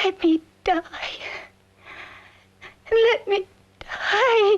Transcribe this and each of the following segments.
Let me die. Let me die.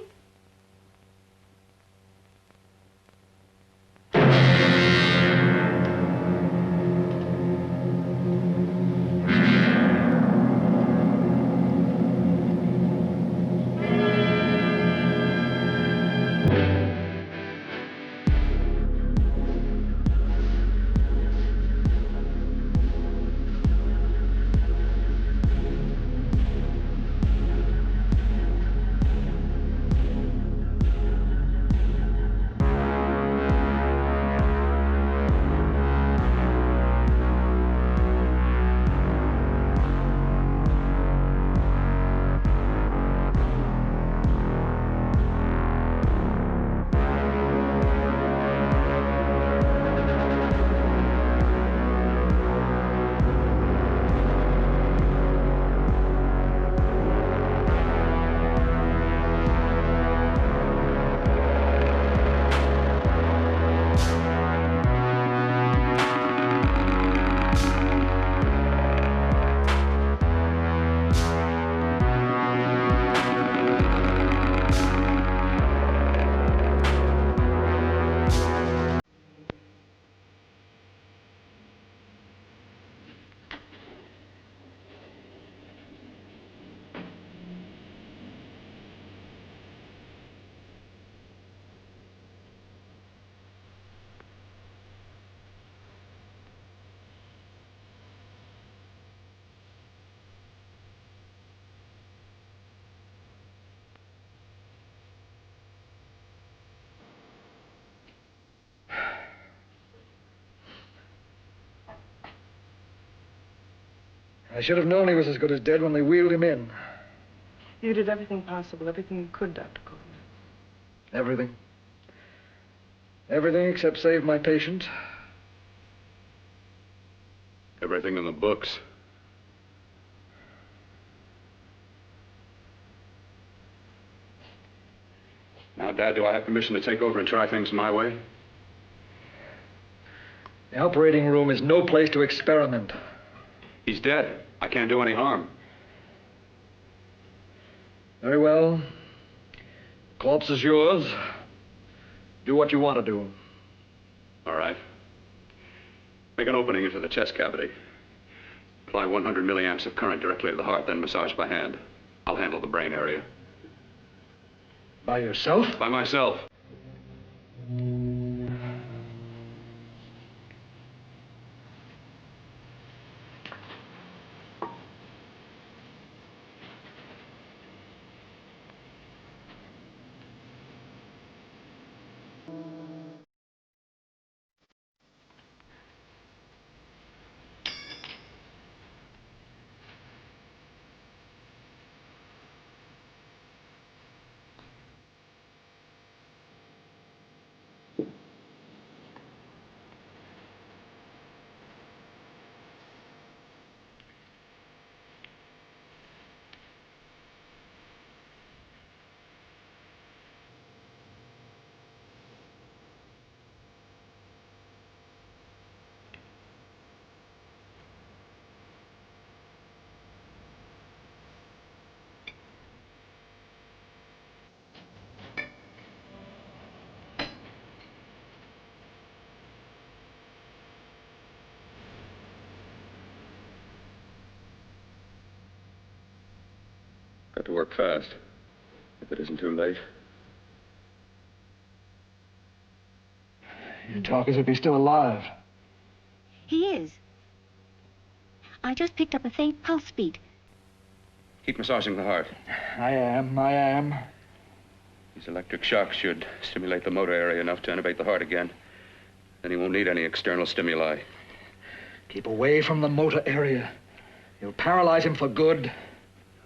I should have known he was as good as dead when they wheeled him in. You did everything possible, everything you could, Dr. Cortner. Everything. Everything except save my patient. Everything in the books. Now, Dad, do I have permission to take over and try things my way? The operating room is no place to experiment. He's dead. I can't do any harm. Very well. Corpse is yours. Do what you want to do. All right. Make an opening into the chest cavity. Apply 100 milliamps of current directly to the heart, then massage by hand. I'll handle the brain area. By yourself? By myself. Got to work fast, if it isn't too late. You talk as if he's still alive. He is. I just picked up a faint pulse beat. Keep massaging the heart. I am. These electric shocks should stimulate the motor area enough to innervate the heart again. Then he won't need any external stimuli. Keep away from the motor area. You'll paralyze him for good.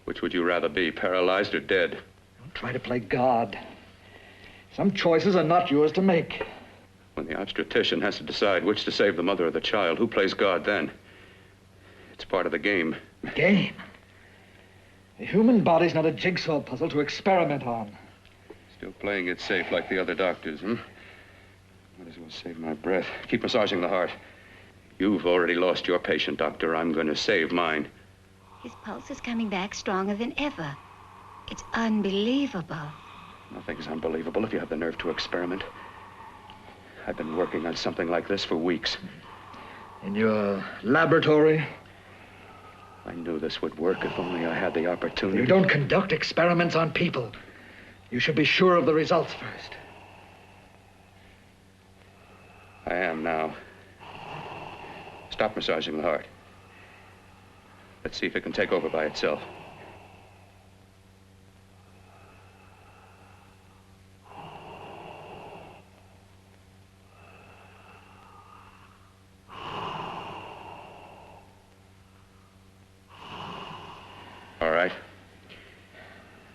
Which would you rather be, paralyzed or dead? Don't try to play God. Some choices are not yours to make. When the obstetrician has to decide which to save, the mother or the child, who plays God then? It's part of the game. Game? The human body's not a jigsaw puzzle to experiment on. Still playing it safe like the other doctors, hmm? Might as well save my breath. Keep massaging the heart. You've already lost your patient, Doctor. I'm going to save mine. His pulse is coming back stronger than ever. It's unbelievable. Nothing's unbelievable if you have the nerve to experiment. I've been working on something like this for weeks. In your laboratory? I knew this would work if only I had the opportunity. You don't conduct experiments on people. You should be sure of the results first. I am now. Stop massaging the heart. Let's see if it can take over by itself. All right.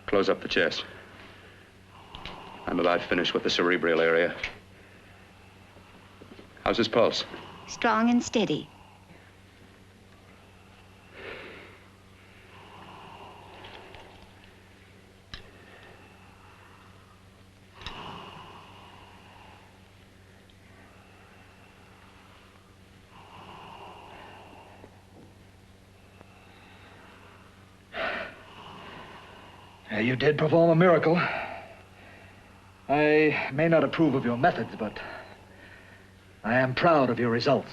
Close up the chest. I'm about finished with the cerebral area. How's his pulse? Strong and steady. You did perform a miracle. I may not approve of your methods, but I am proud of your results.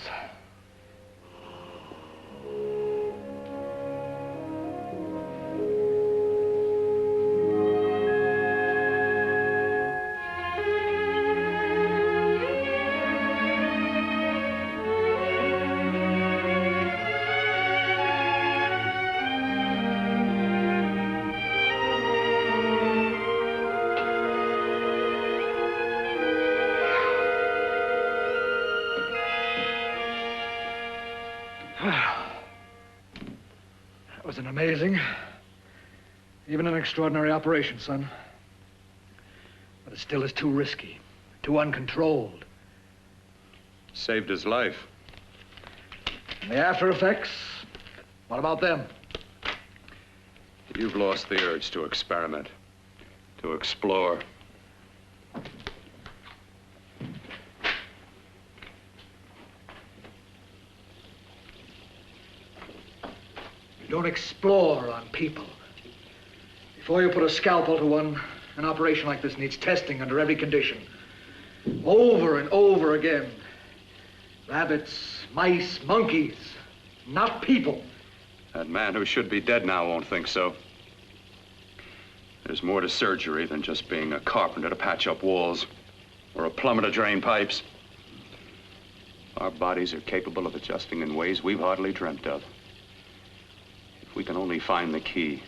That was an amazing, even an extraordinary operation, son. But it still is too risky, too uncontrolled. Saved his life. And the after effects, what about them? You've lost the urge to experiment, to explore. You don't explore on people. Before you put a scalpel to one, an operation like this needs testing under every condition. Over and over again. Rabbits, mice, monkeys, not people. That man who should be dead now won't think so. There's more to surgery than just being a carpenter to patch up walls or a plumber to drain pipes. Our bodies are capable of adjusting in ways we've hardly dreamt of. If we can only find the key.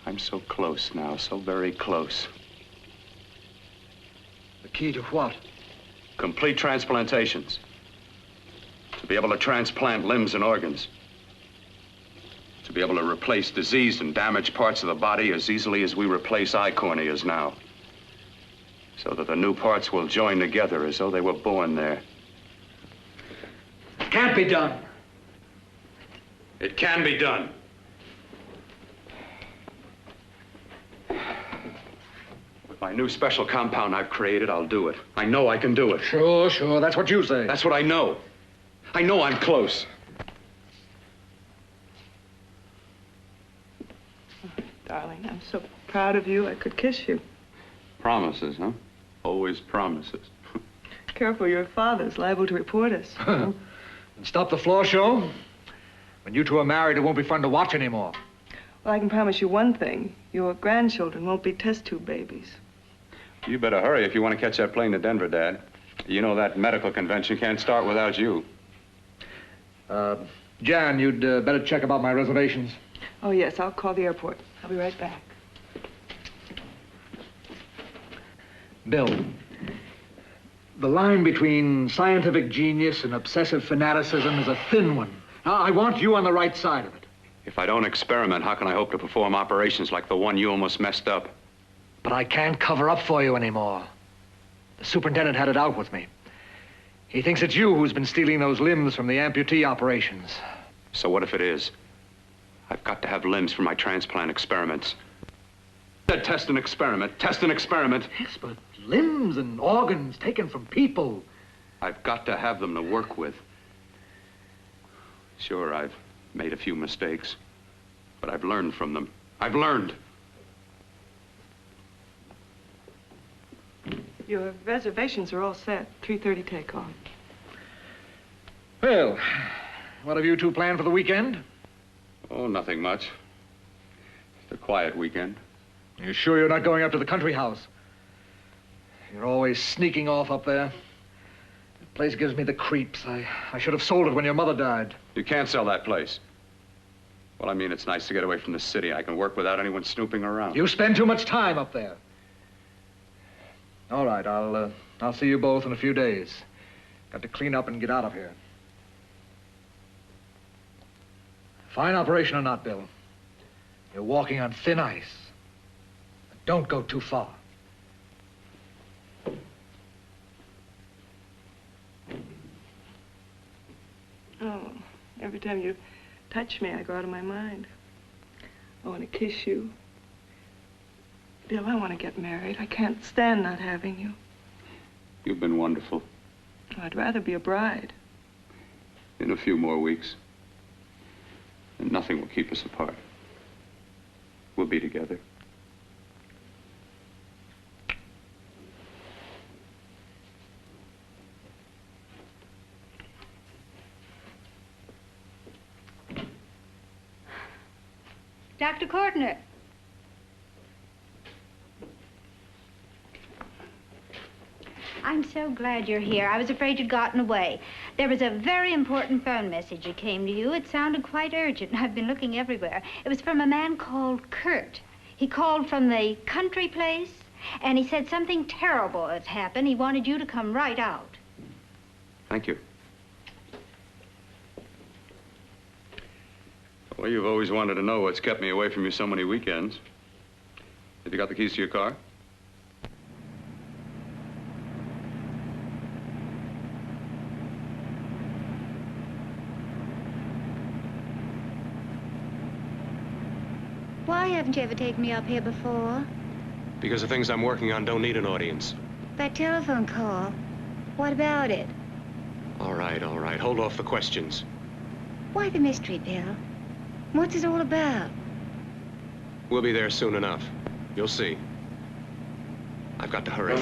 I'm so close now, so very close. The key to what? Complete transplantations. To be able to transplant limbs and organs. To be able to replace diseased and damaged parts of the body as easily as we replace eye corneas now. So that the new parts will join together as though they were born there. It can't be done. It can be done. With my new special compound I've created, I'll do it. I know I can do it. Sure, sure. That's what you say. That's what I know. I know I'm close. Darling, I'm so proud of you, I could kiss you. Promises, huh? Always promises. Careful, your father's liable to report us. And stop the floor show? When you two are married, it won't be fun to watch anymore. Well, I can promise you one thing. Your grandchildren won't be test tube babies. You better hurry if you want to catch that plane to Denver, Dad. You know that medical convention can't start without you. Jan, you'd better check about my reservations. Oh, yes, I'll call the airport. I'll be right back. Bill, the line between scientific genius and obsessive fanaticism is a thin one. Now, I want you on the right side of it. If I don't experiment, how can I hope to perform operations like the one you almost messed up? But I can't cover up for you anymore. The superintendent had it out with me. He thinks it's you who's been stealing those limbs from the amputee operations. So what if it is? I've got to have limbs for my transplant experiments. Test and experiment, test and experiment. Yes, but limbs and organs taken from people. I've got to have them to work with. Sure, I've made a few mistakes. But I've learned from them. I've learned. Your reservations are all set. 3:30 takeoff. Well, what have you two planned for the weekend? Oh, nothing much. Just a quiet weekend. You sure you're not going up to the country house? You're always sneaking off up there. The place gives me the creeps. I should have sold it when your mother died. You can't sell that place. Well, I mean, it's nice to get away from the city. I can work without anyone snooping around. You spend too much time up there. All right, I'll see you both in a few days. Got to clean up and get out of here. Fine operation or not, Bill. You're walking on thin ice. Don't go too far. Oh, every time you touch me, I go out of my mind. I want to kiss you. Bill, I want to get married. I can't stand not having you. You've been wonderful. I'd rather be a bride. In a few more weeks. And nothing will keep us apart. We'll be together. Dr. Cortner. I'm so glad you're here. I was afraid you'd gotten away. There was a very important phone message that came to you. It sounded quite urgent. I've been looking everywhere. It was from a man called Kurt. He called from the country place, and he said something terrible has happened. He wanted you to come right out. Thank you. Well, you've always wanted to know what's kept me away from you so many weekends. Have you got the keys to your car? Why haven't you ever taken me up here before? Because the things I'm working on don't need an audience. That telephone call, what about it? All right, all right. Hold off the questions. Why the mystery, Bill? What's it all about? We'll be there soon enough. You'll see. I've got to hurry.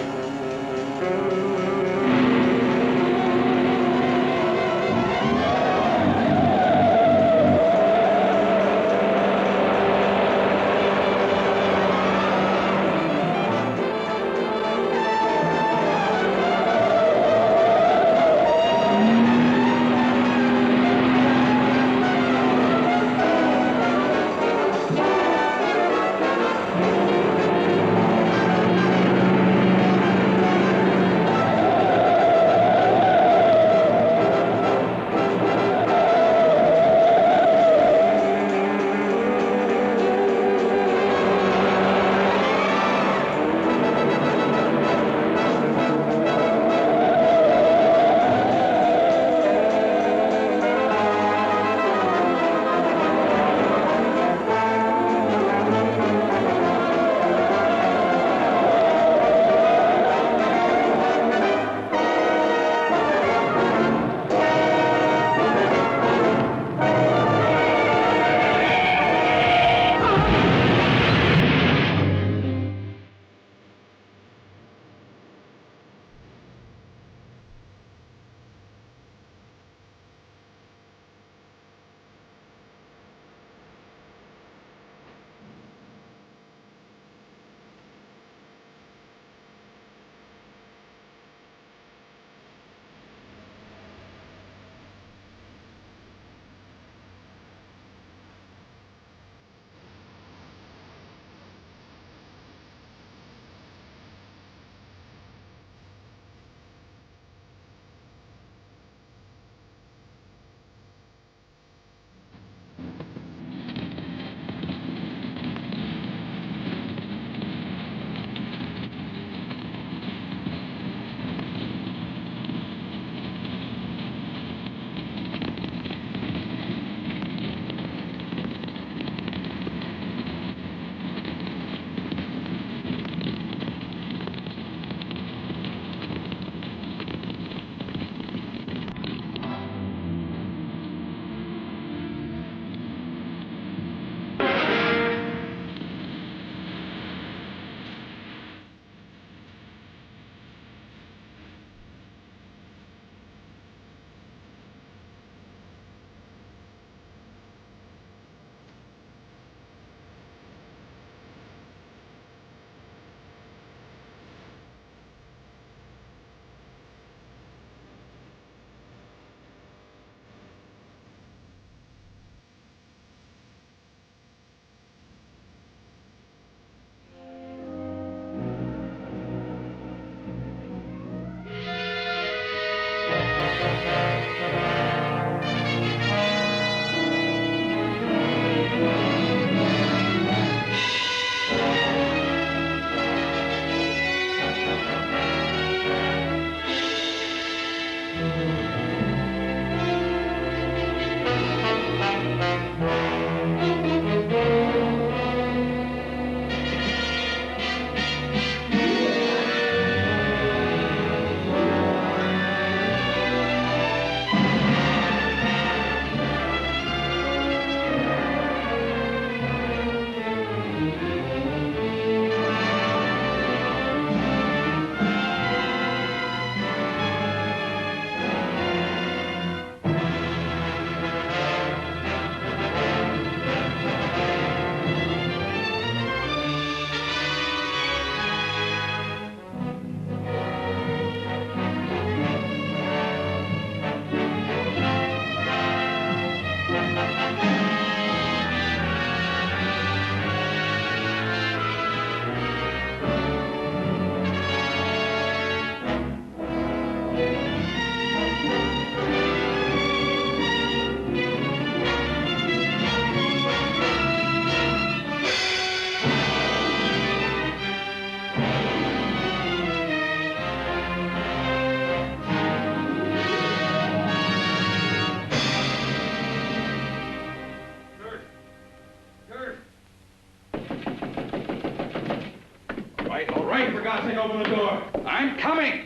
All right, for God's sake, open the door. I'm coming.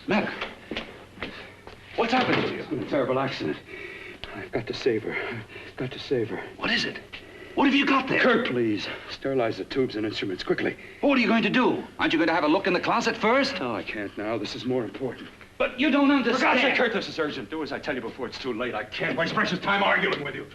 Mac, what's happened to you? It's been a terrible accident. I've got to save her. Got to save her. What is it? What have you got there? Kurt, please. Sterilize the tubes and instruments quickly. What are you going to do? Aren't you going to have a look in the closet first? No, I can't now. This is more important. But you don't understand. For God's sake, Kurt, this is urgent. Do as I tell you before it's too late. I can't waste precious time arguing with you.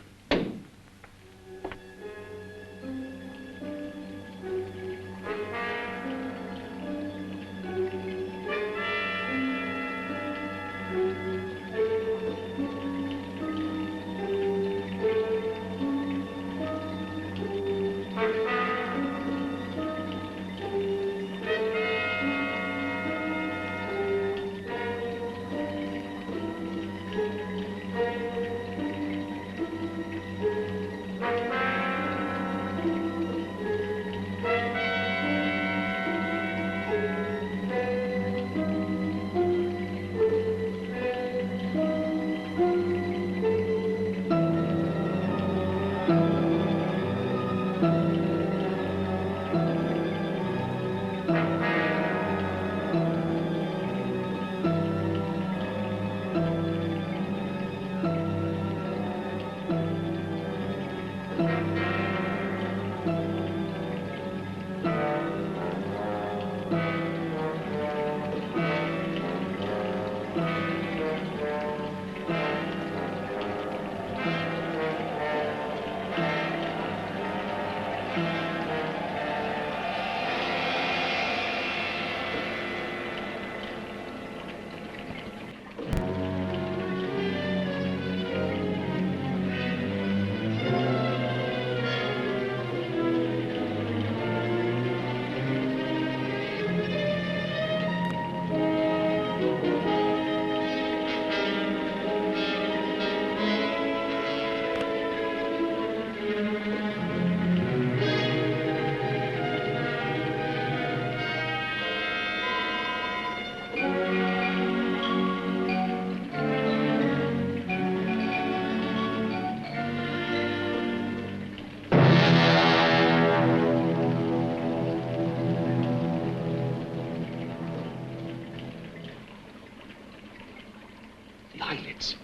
Eyelids.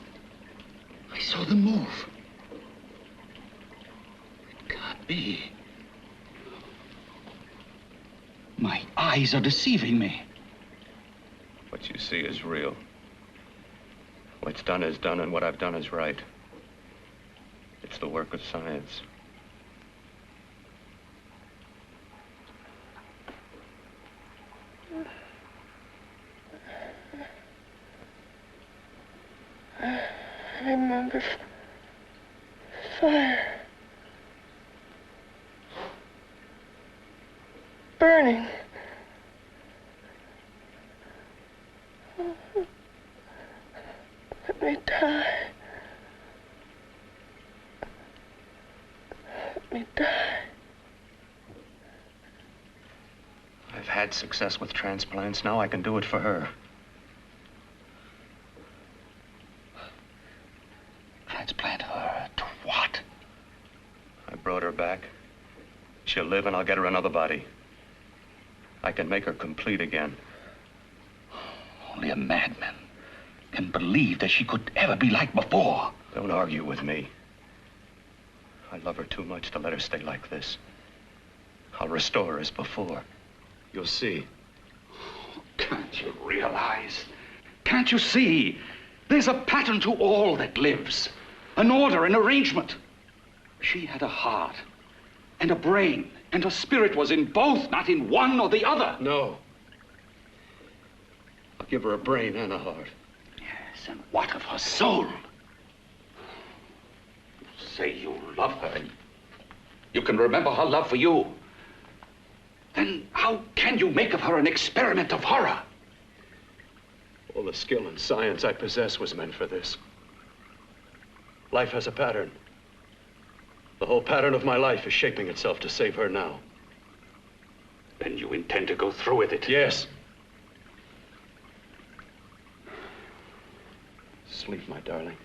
I saw them move. It can't be. My eyes are deceiving me. What you see is real. What's done is done, and what I've done is right. It's the work of science. I remember fire. Burning. Let me die. Let me die. I've had success with transplants. Now I can do it for her. Transplant her to what? I brought her back. She'll live and I'll get her another body. I can make her complete again. Only a madman can believe that she could ever be like before. Don't argue with me. I love her too much to let her stay like this. I'll restore her as before. You'll see. Can't you realize? Can't you see? There's a pattern to all that lives. An order, an arrangement. She had a heart and a brain, and her spirit was in both, not in one or the other. No. I'll give her a brain and a heart. Yes, and what of her soul? You say you love her. You can remember her love for you. Then how can you make of her an experiment of horror? All the skill and science I possess was meant for this. Life has a pattern. The whole pattern of my life is shaping itself to save her now. Then you intend to go through with it? Yes. Sleep, my darling.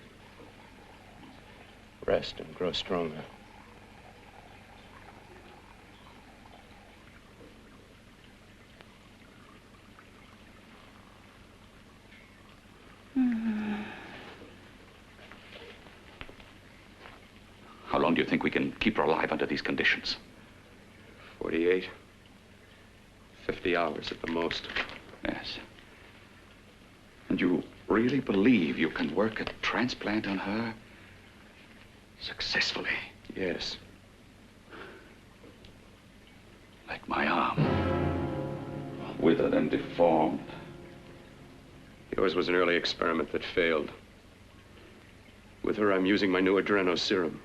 Rest and grow stronger. How long do you think we can keep her alive under these conditions? 48. 50 hours at the most. Yes. And you really believe you can work a transplant on her successfully? Yes. Like my arm. Withered and deformed. Yours was an early experiment that failed. With her, I'm using my new adreno serum.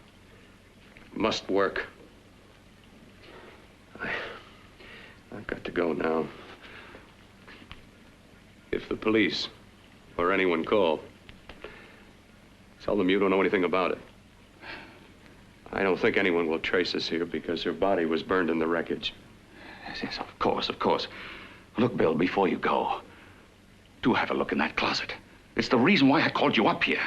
It must work. I've got to go now. If the police or anyone call, tell them you don't know anything about it. I don't think anyone will trace us here because her body was burned in the wreckage. Yes, yes, of course, of course. Look, Bill, before you go, do have a look in that closet. It's the reason why I called you up here.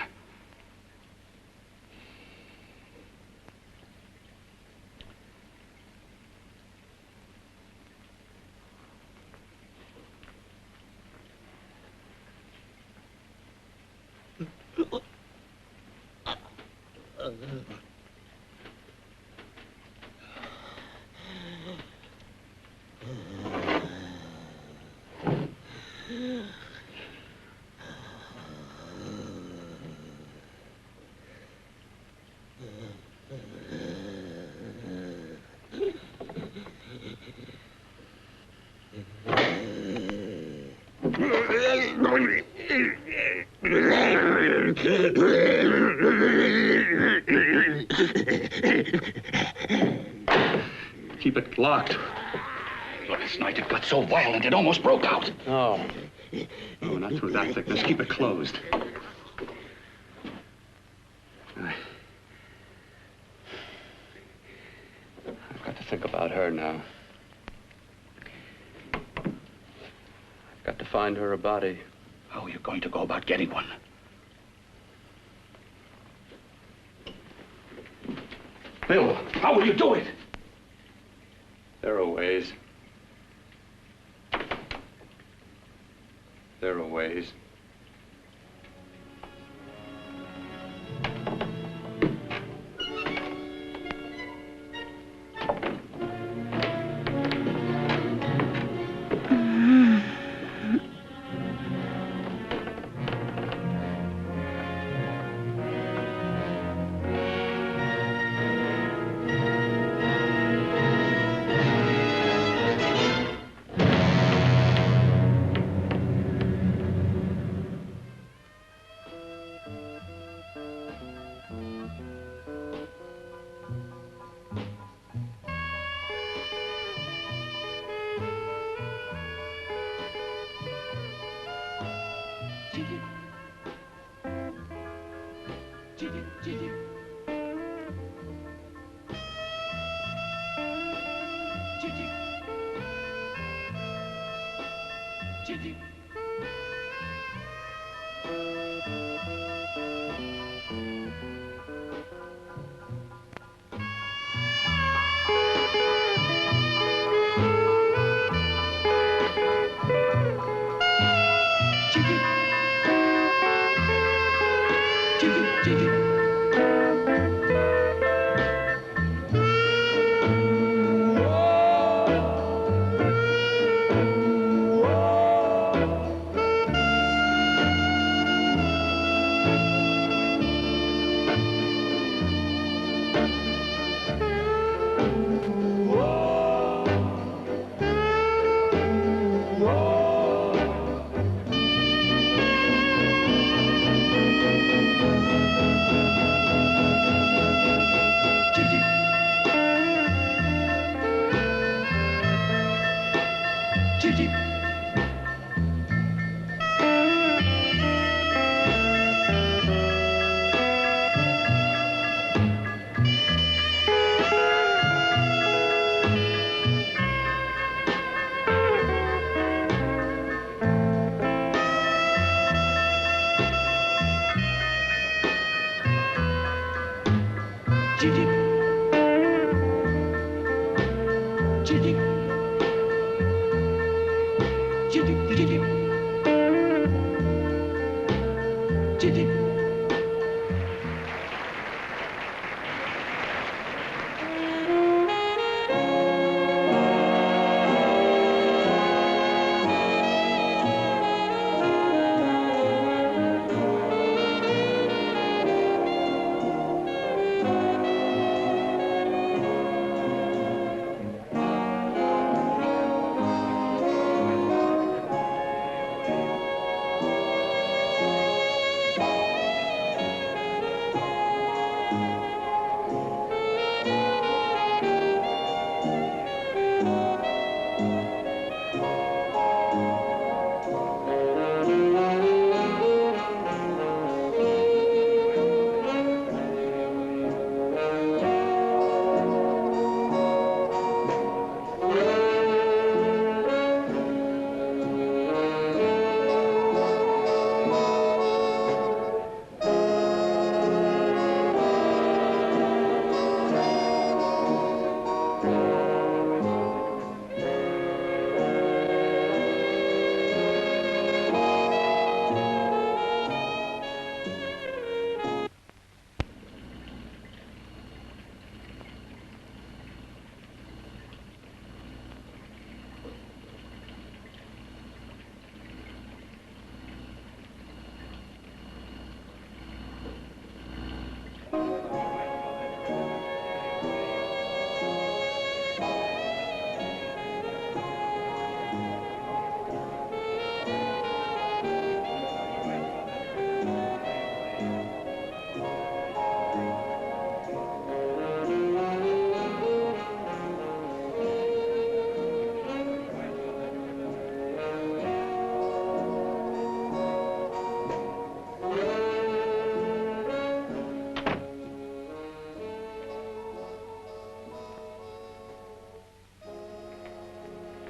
Keep it locked. Last night it got so violent it almost broke out. Oh. No, not through that thickness. Keep it closed. I've got to think about her now. I've got to find her a body. How are you going to go about getting one? Bill, how will you do it? There are ways. There are ways.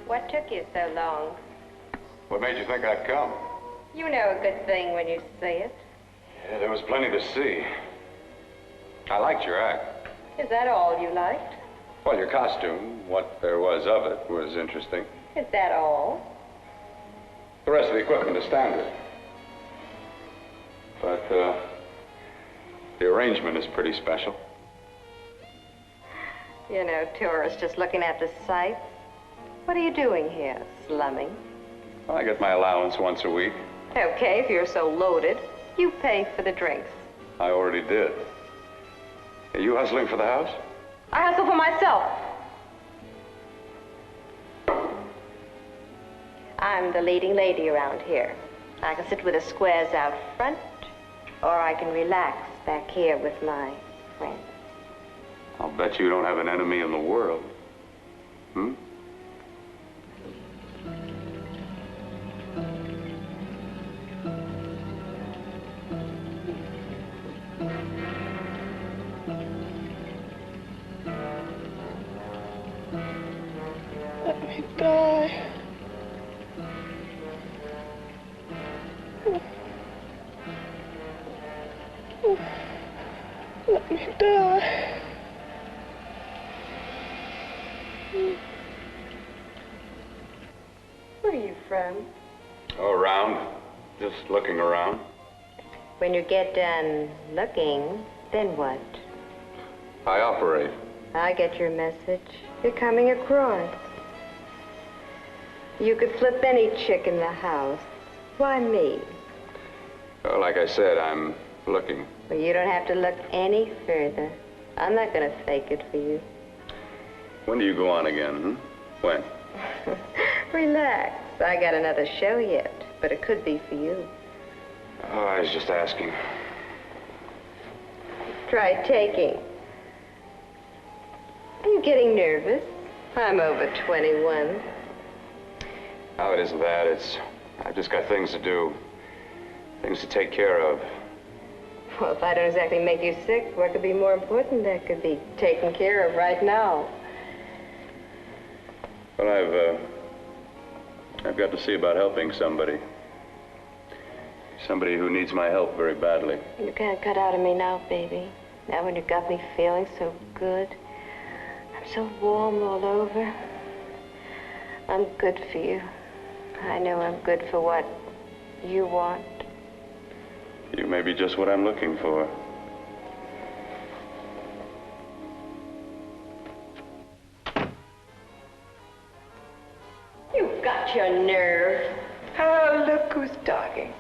What took you so long? What made you think I'd come? You know a good thing when you see it. Yeah, there was plenty to see. I liked your act. Is that all you liked? Well, your costume, what there was of it, was interesting. Is that all? The rest of the equipment is standard. But, the arrangement is pretty special. You know, tourists just looking at the sights. What are you doing here? Slumming? Well, I get my allowance once a week. Okay, if you're so loaded, you pay for the drinks. I already did. Are you hustling for the house? I hustle for myself. I'm the leading lady around here. I can sit with the squares out front, or I can relax back here with my friends. I'll bet you don't have an enemy in the world. Hmm? Let me die. Let me die. Where are you from? Oh, around. Just looking around. When you get done looking, then what? I operate. I get your message. You're coming across. You could flip any chick in the house. Why me? Well, like I said, I'm looking. Well, you don't have to look any further. I'm not going to fake it for you. When do you go on again, hmm? When? Relax. I got another show yet, but it could be for you. Oh, I was just asking. Try taking. Are you getting nervous? I'm over 21. Oh, it isn't that. I've just got things to do. Things to take care of. Well, if I don't exactly make you sick, what could be more important that could be taken care of right now? Well, I've got to see about helping somebody. Somebody who needs my help very badly. You can't cut out of me now, baby. Now when you got me feeling so good, I'm so warm all over. I'm good for you. I know I'm good for what you want. You may be just what I'm looking for. You've got your nerve. Oh, look who's talking.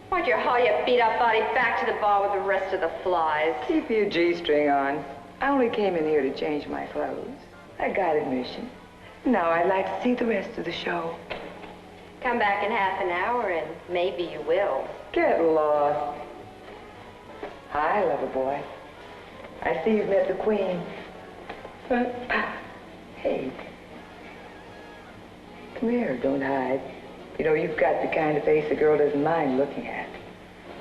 Why'd you haul your beat-up body back to the bar with the rest of the flies? Keep your G-string on. I only came in here to change my clothes. I got admission. Now I'd like to see the rest of the show. Come back in half an hour and maybe you will. Get lost. Hi, lover boy. I see you've met the queen. Hey. Come here, don't hide. You know, you've got the kind of face a girl doesn't mind looking at.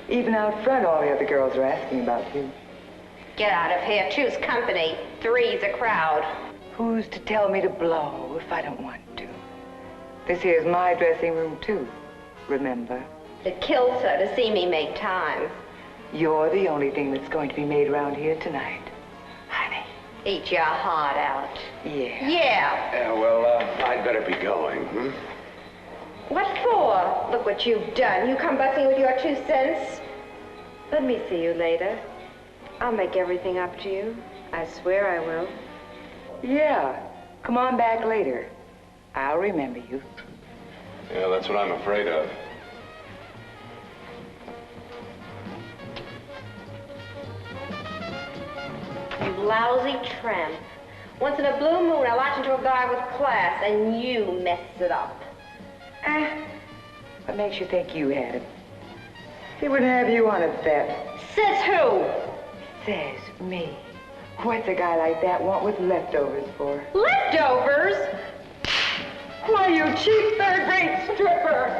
Even out front, all the other girls are asking about you. Get out of here. Choose company. Three's a crowd. Who's to tell me to blow if I don't want to? This here's my dressing room, too. Remember? It kills her to see me make time. You're the only thing that's going to be made around here tonight. Honey. Eat your heart out. Yeah. Yeah. Yeah, well, I'd better be going, What for? Look what you've done. You come busting with your 2 cents. Let me see you later. I'll make everything up to you. I swear I will. Yeah. Come on back later. I'll remember you. Yeah, that's what I'm afraid of. You lousy tramp. Once in a blue moon, I latch into a guy with class, and you mess it up. What makes you think you had him? He wouldn't have you on a bet. Says who? Says me. What's a guy like that want with leftovers for? Leftovers? Why, you cheap third-rate stripper!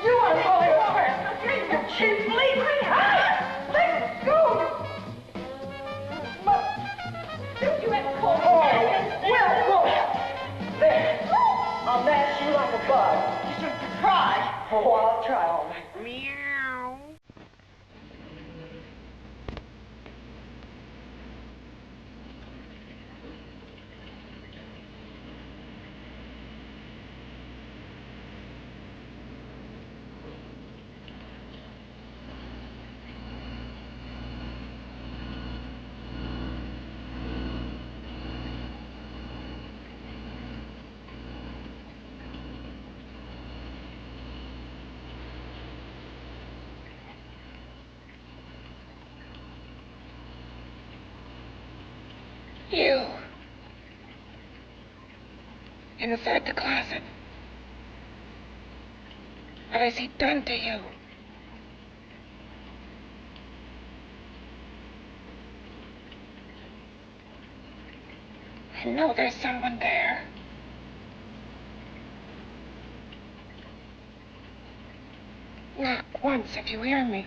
You unholy woman! You cheap bleeding! Let go! You have pulled well, look! There. I'll mash you like a bug. You should try. Oh, I'll try all right. Meow. You. Inside the closet. What has he done to you? I know there's someone there. Knock once if you hear me.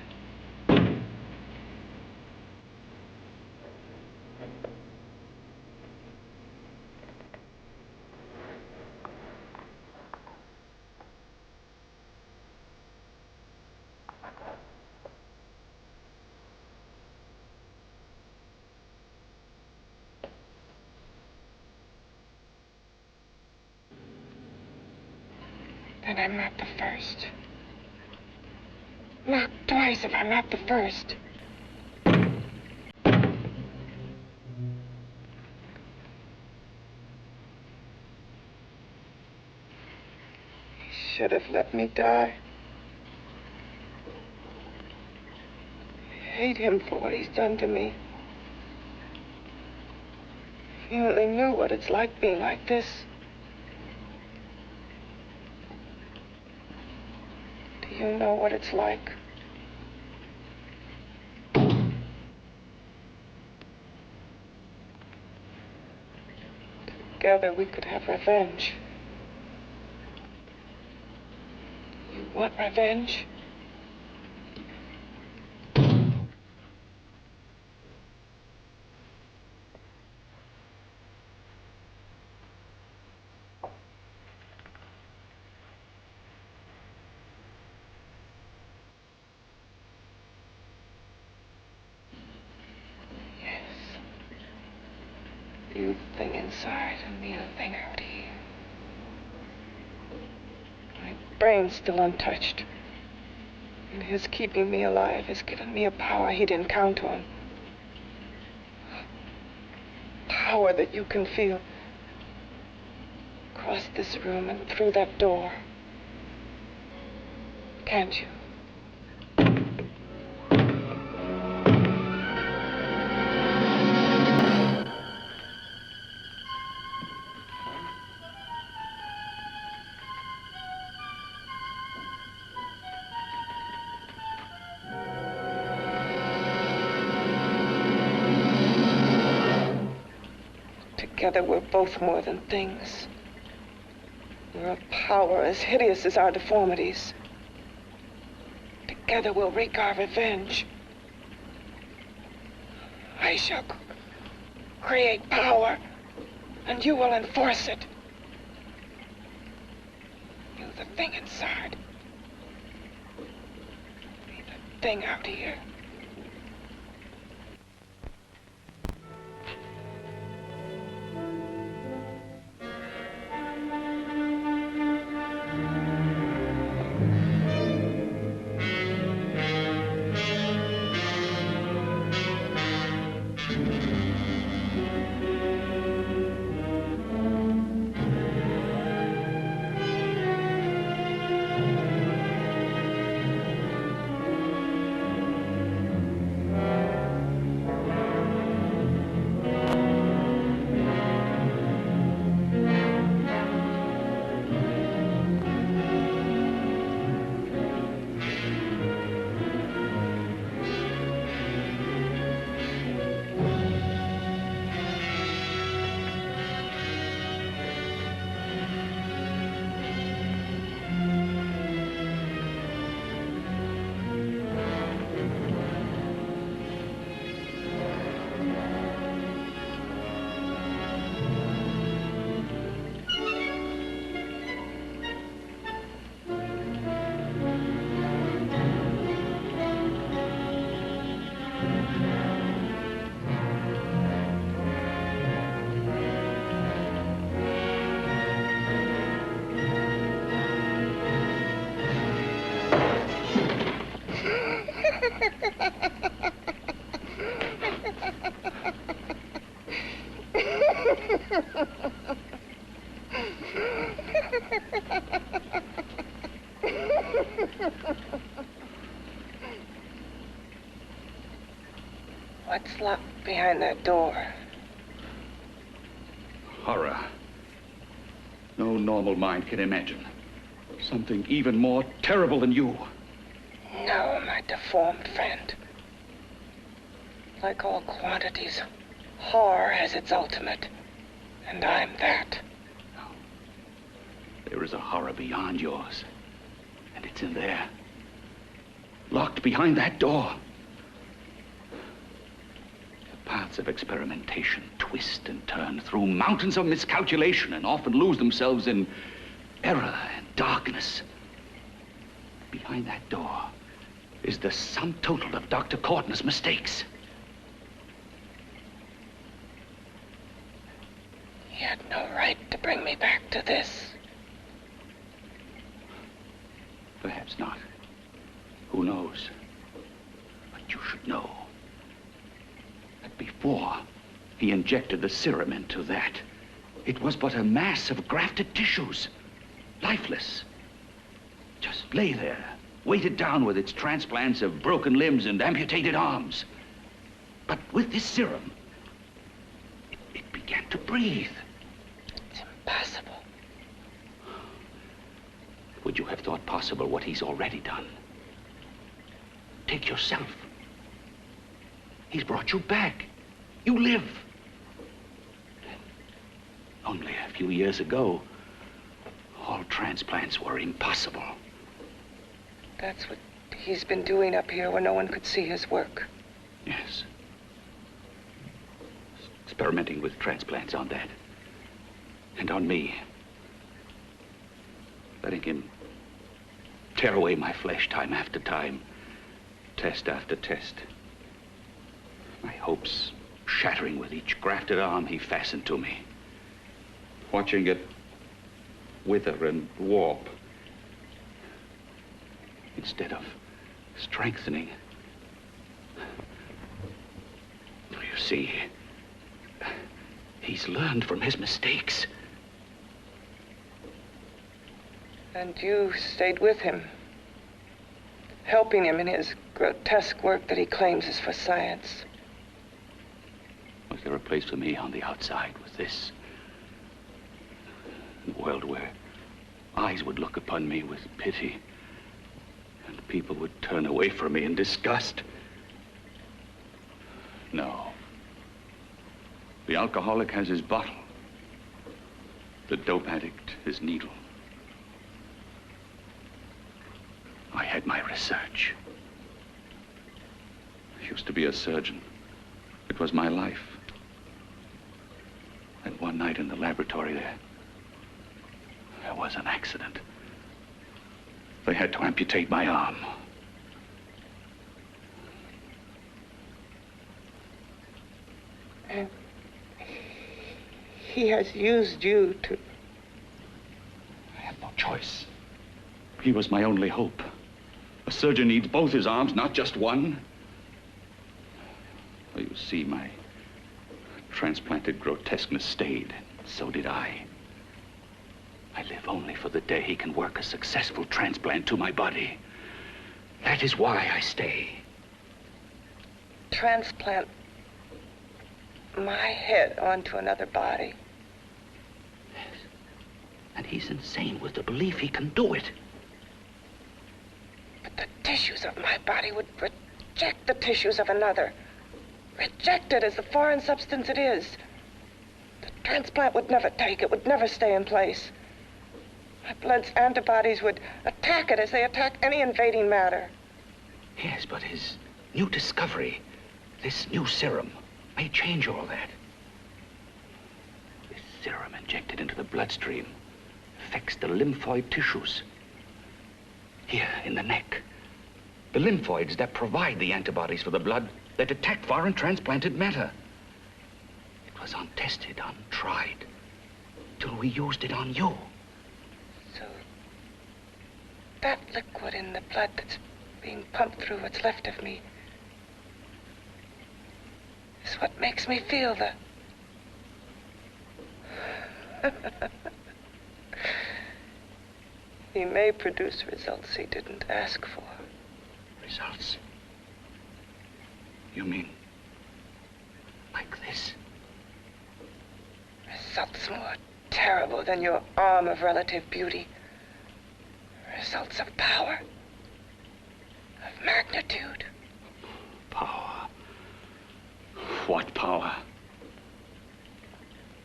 Then I'm not the first. Knock twice if I'm not the first. He should have let me die. I hate him for what he's done to me. If you only knew what it's like being like this. Do you know what it's like? Together we could have revenge. You want revenge? You thing inside and me a thing out here. My brain's still untouched. And his keeping me alive has given me a power he didn't count on. Power that you can feel across this room and through that door. Can't you? Together, we're both more than things. We're a power as hideous as our deformities. Together, we'll wreak our revenge. I shall create power, and you will enforce it. You, the thing inside. Be the thing out here. What's locked behind that door? Horror. No normal mind can imagine. Something even more terrible than you. No, my deformed friend. Like all quantities, horror has its ultimate. And I'm that. No. There is a horror beyond yours. And it's in there. Locked behind that door. The paths of experimentation twist and turn through mountains of miscalculation and often lose themselves in error and darkness. Behind that door is the sum total of Dr. Cortner's mistakes. He had no right to bring me back to this. Perhaps not. Who knows? But you should know that before he injected the serum into that, it was but a mass of grafted tissues, lifeless. Just lay there, weighted down with its transplants of broken limbs and amputated arms. But with this serum, it began to breathe. It's impossible. Would you have thought possible what he's already done? Take yourself. He's brought you back. You live. Only a few years ago, all transplants were impossible. That's what he's been doing up here where no one could see his work. Yes. Experimenting with transplants on that. And on me. Letting him tear away my flesh time after time, test after test. My hopes shattering with each grafted arm he fastened to me. Watching it wither and warp instead of strengthening. You see, he's learned from his mistakes. And you stayed with him, helping him in his grotesque work that he claims is for science. Was there a place for me on the outside with this? A world where eyes would look upon me with pity and people would turn away from me in disgust? No. The alcoholic has his bottle. The dope addict his needle. I had my research. I used to be a surgeon. It was my life. And one night in the laboratory there was an accident. They had to amputate my arm. And he has used you to... I had no choice. He was my only hope. A surgeon needs both his arms, not just one. Well, you see, my transplanted grotesqueness stayed. So did I. I live only for the day he can work a successful transplant to my body. That is why I stay. Transplant my head onto another body. Yes. And he's insane with the belief he can do it. But the tissues of my body would reject the tissues of another. Reject it as the foreign substance it is. The transplant would never take it, would never stay in place. My blood's antibodies would attack it as they attack any invading matter. Yes, but his new discovery, this new serum, may change all that. This serum injected into the bloodstream affects the lymphoid tissues. Here, in the neck. The lymphoids that provide the antibodies for the blood that attack foreign transplanted matter. It was untested, untried, till we used it on you. So, that liquid in the blood that's being pumped through what's left of me is what makes me feel the... He may produce results he didn't ask for. Results? You mean like this? Results more terrible than your arm of relative beauty. Results of power. Of magnitude. Power? What power?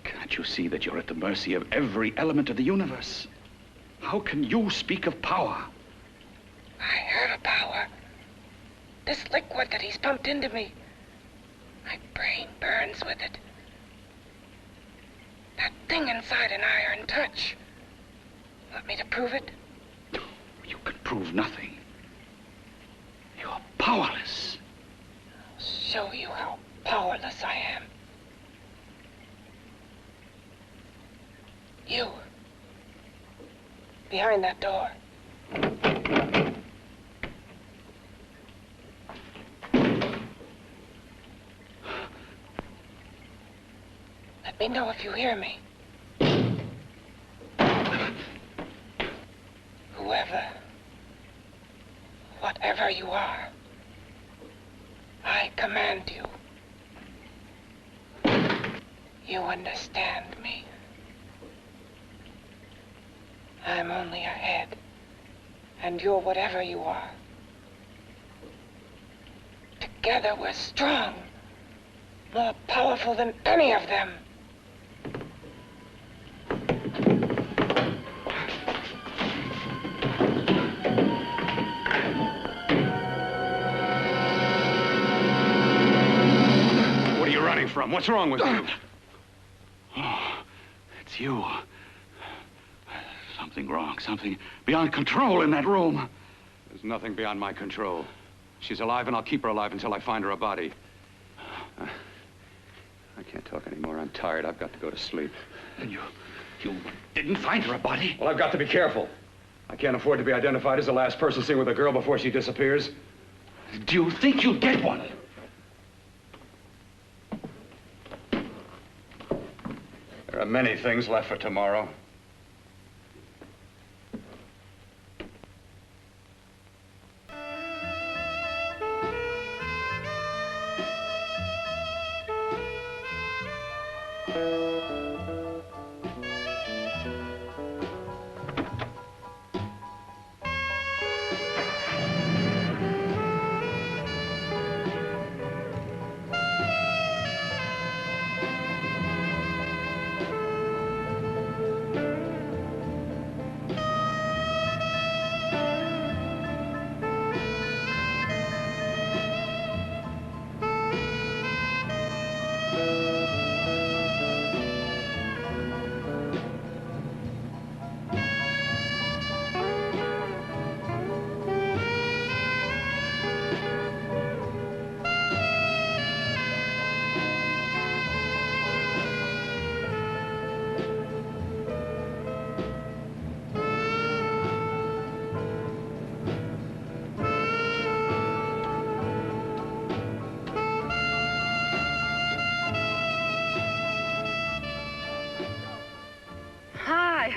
Can't you see that you're at the mercy of every element of the universe? How can you speak of power? I have a power. This liquid that he's pumped into me. My brain burns with it. That thing inside an iron touch. Want me to prove it? You can prove nothing. You're powerless. I'll show you how powerless I am. You. Behind that door. Let me know if you hear me. Whoever, whatever you are, I command you. You understand me. I'm only a head, and you're whatever you are. Together we're strong, more powerful than any of them. What are you running from? What's wrong with you? Oh, it's you. Something wrong, something beyond control in that room. There's nothing beyond my control. She's alive, and I'll keep her alive until I find her a body. I can't talk anymore. I'm tired. I've got to go to sleep. And you didn't find her a body? Well, I've got to be careful. I can't afford to be identified as the last person seen with a girl before she disappears. Do you think you'll get one? There are many things left for tomorrow.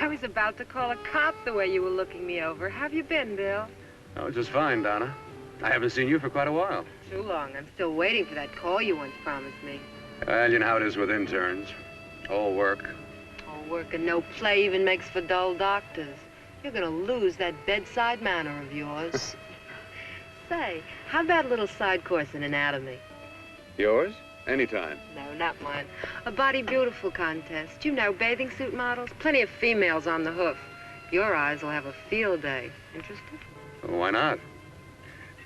I was about to call a cop the way you were looking me over. How have you been, Bill? Oh, just fine, Donna. I haven't seen you for quite a while. Too long. I'm still waiting for that call you once promised me. Well, you know how it is with interns. All work. All work and no play even makes for dull doctors. You're gonna lose that bedside manner of yours. Say, how about a little side course in anatomy? Yours? Anytime. No, not mine. A Body Beautiful contest. You know, bathing suit models. Plenty of females on the hoof. Your eyes will have a field day. Interested? Well, why not?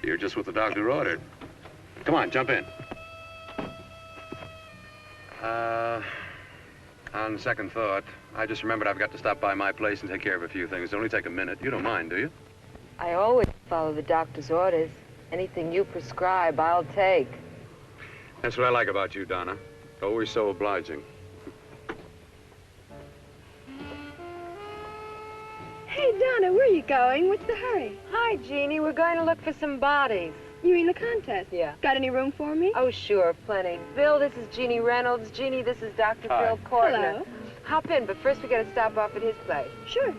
You're just what the doctor ordered. Come on, jump in. On second thought, I just remembered I've got to stop by my place and take care of a few things. It'll only take a minute. You don't mind, do you? I always follow the doctor's orders. Anything you prescribe, I'll take. That's what I like about you, Donna. Always so obliging. Hey, Donna, where are you going? What's the hurry? Hi, Jeannie. We're going to look for some bodies. You mean the contest? Yeah. Got any room for me? Oh, sure, plenty. Bill, this is Jeannie Reynolds. Jeannie, this is Dr. Hi. Phil Cortner. Hello. Hop in, but first we got to stop off at his place. Sure.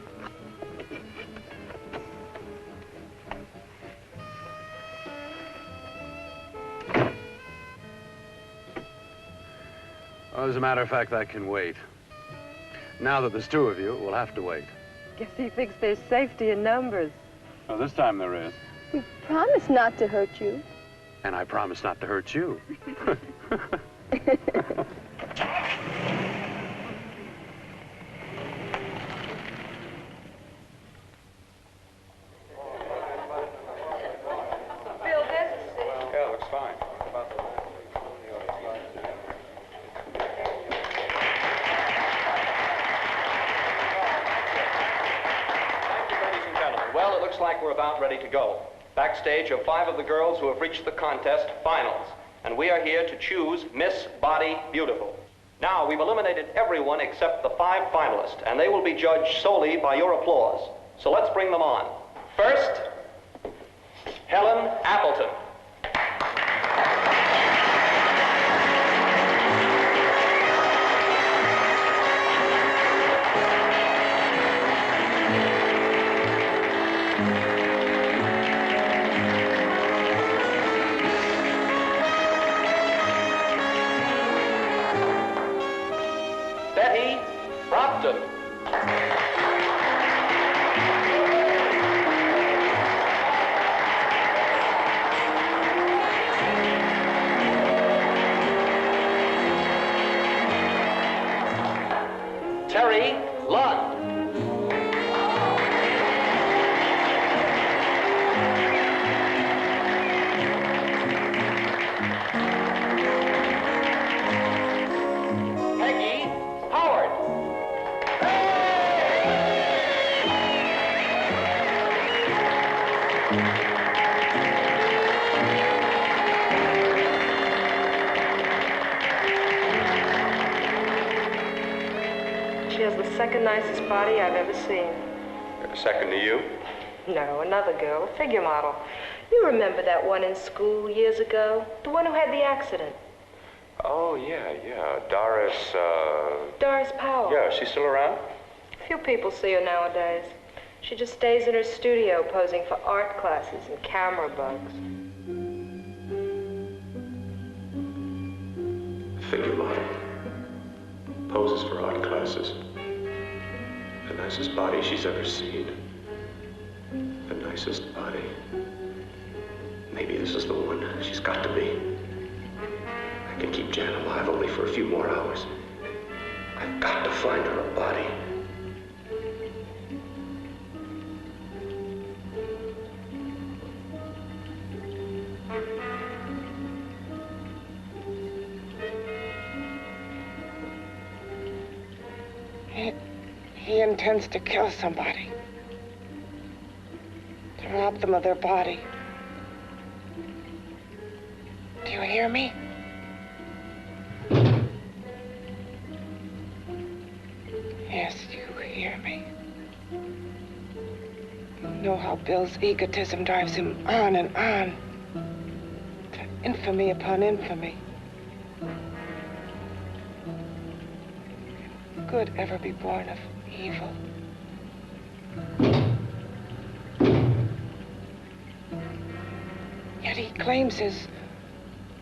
Well, as a matter of fact, that can wait. Now that there's two of you, we'll have to wait. Guess he thinks there's safety in numbers. Well, this time there is. We promised not to hurt you. And I promise not to hurt you. Bill, this is... Yeah, looks fine. Well, it looks like we're about ready to go. Backstage are 5 of the girls who have reached the contest finals, and we are here to choose Miss Body Beautiful. Now, we've eliminated everyone except the 5 finalists, and they will be judged solely by your applause. So let's bring them on. First, Helen Appleton. Compton. Terry Lund. Peggy Howard. second nicest body I've ever seen. Second to you? No, another girl, a figure model. You remember that one in school years ago? The one who had the accident. Oh, yeah. Doris, Doris Powell. Yeah, she's still around? Few people see her nowadays. She just stays in her studio posing for art classes and camera bugs. Figure model. Poses for art classes. The nicest body she's ever seen. The nicest body. Maybe this is the one. She's got to be. I can keep Jan alive only for a few more hours. I've got to find her a body. He intends to kill somebody. To rob them of their body. Do you hear me? Yes, you hear me. You know how Bill's egotism drives him on and on. To infamy upon infamy. Can good ever be born of evil? Yet he claims his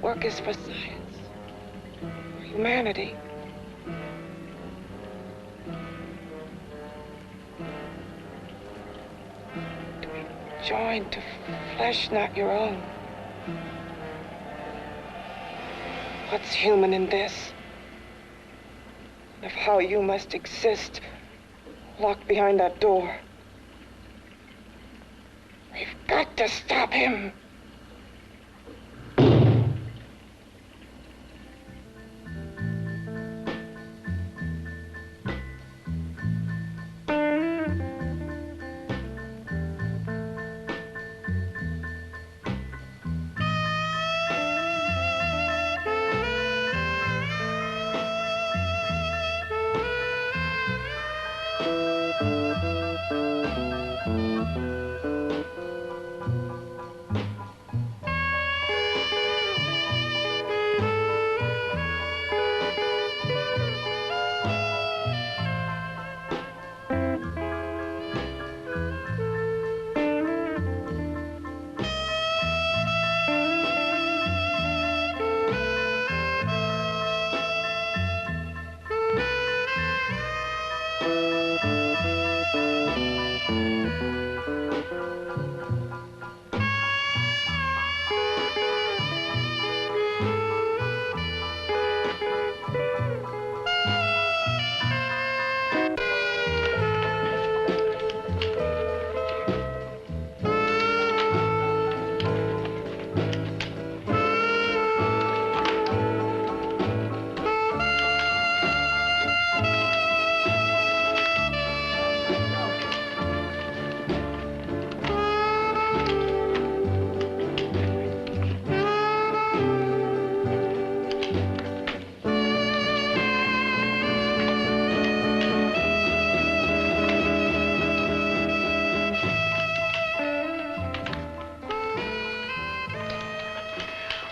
work is for science, for humanity. To be joined to flesh not your own. What's human in this? Of how you must exist, locked behind that door. We've got to stop him.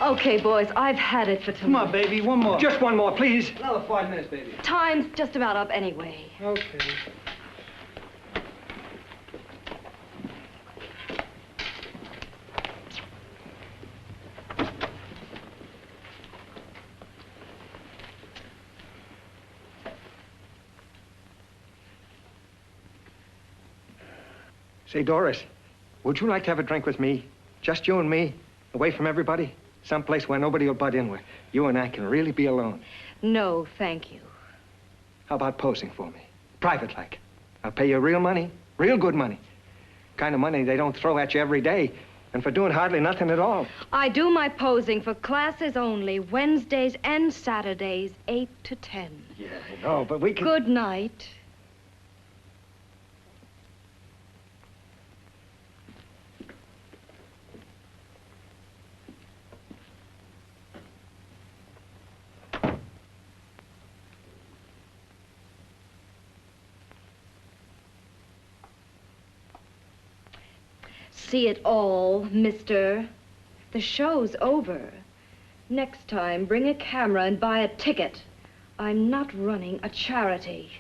Okay, boys, I've had it for tonight. Come on, baby, one more. Just one more, please. Another 5 minutes, baby. Time's just about up anyway. Okay. Say, Doris, would you like to have a drink with me? Just you and me, away from everybody? Someplace where nobody will butt in, where you and I can really be alone. No, thank you. How about posing for me? Private like. I'll pay you real money, real good money. Kind of money they don't throw at you every day, and for doing hardly nothing at all. I do my posing for classes only, Wednesdays and Saturdays, 8 to 10. Yeah, I know, but we can... Good night. see it all, mister. The show's over. Next time, bring a camera and buy a ticket. I'm not running a charity.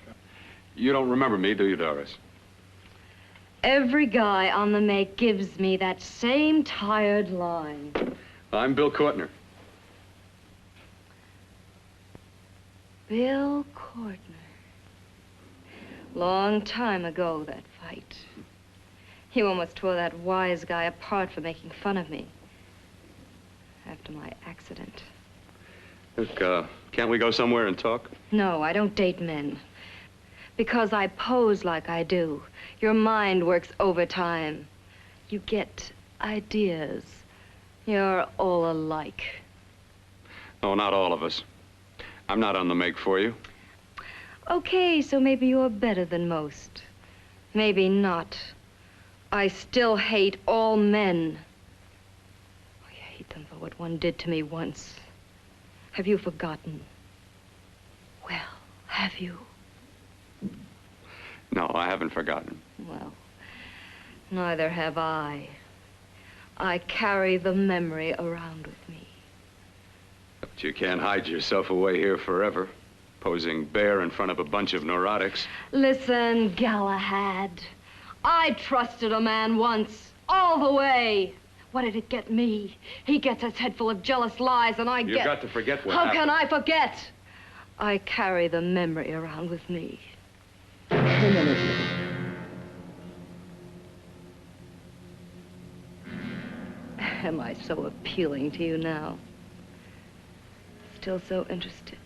You don't remember me, do you, Doris? Every guy on the make gives me that same tired line. I'm Bill Cortner. Bill Cortner. Long time ago, that fight. You almost tore that wise guy apart for making fun of me. After my accident. Look, can't we go somewhere and talk? No, I don't date men. Because I pose like I do. Your mind works overtime. You get ideas. You're all alike. Oh, not all of us. I'm not on the make for you. Okay, so maybe you're better than most. Maybe not. I still hate all men. I hate them for what one did to me once. Have you forgotten? Well, have you? No, I haven't forgotten. Well, neither have I. I carry the memory around with me. But you can't hide yourself away here forever, posing bare in front of a bunch of neurotics. Listen, Galahad. I trusted a man once, all the way. What did it get me? He gets his head full of jealous lies, and I get... You've got to forget what How happened. can I forget? I carry the memory around with me. Am I so appealing to you now? Still so interested?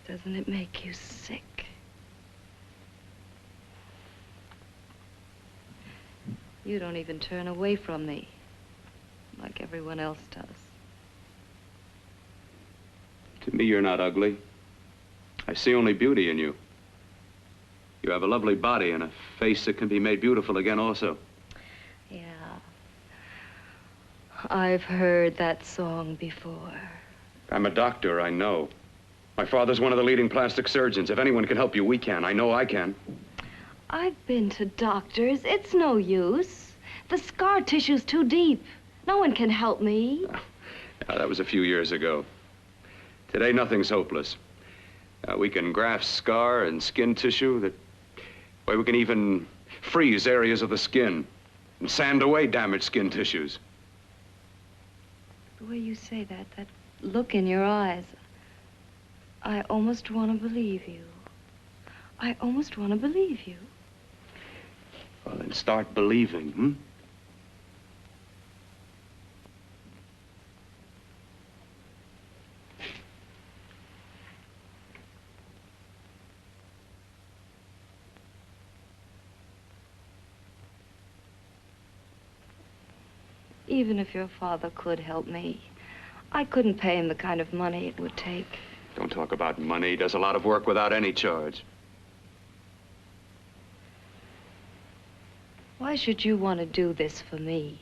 Doesn't it make you sick? You don't even turn away from me, like everyone else does. To me, you're not ugly. I see only beauty in you. You have a lovely body and a face that can be made beautiful again also. Yeah. I've heard that song before. I'm a doctor, I know. My father's one of the leading plastic surgeons. If anyone can help you, we can. I know I can. I've been to doctors. It's no use. The scar tissue's too deep. No one can help me. That was a few years ago. Today, nothing's hopeless. We can graft scar and skin tissue that... Well, we can even freeze areas of the skin and sand away damaged skin tissues. The way you say that look in your eyes, I almost want to believe you. I almost want to believe you. Well, then start believing, hmm? Even if your father could help me, I couldn't pay him the kind of money it would take. Don't talk about money. He does a lot of work without any charge. Why should you want to do this for me?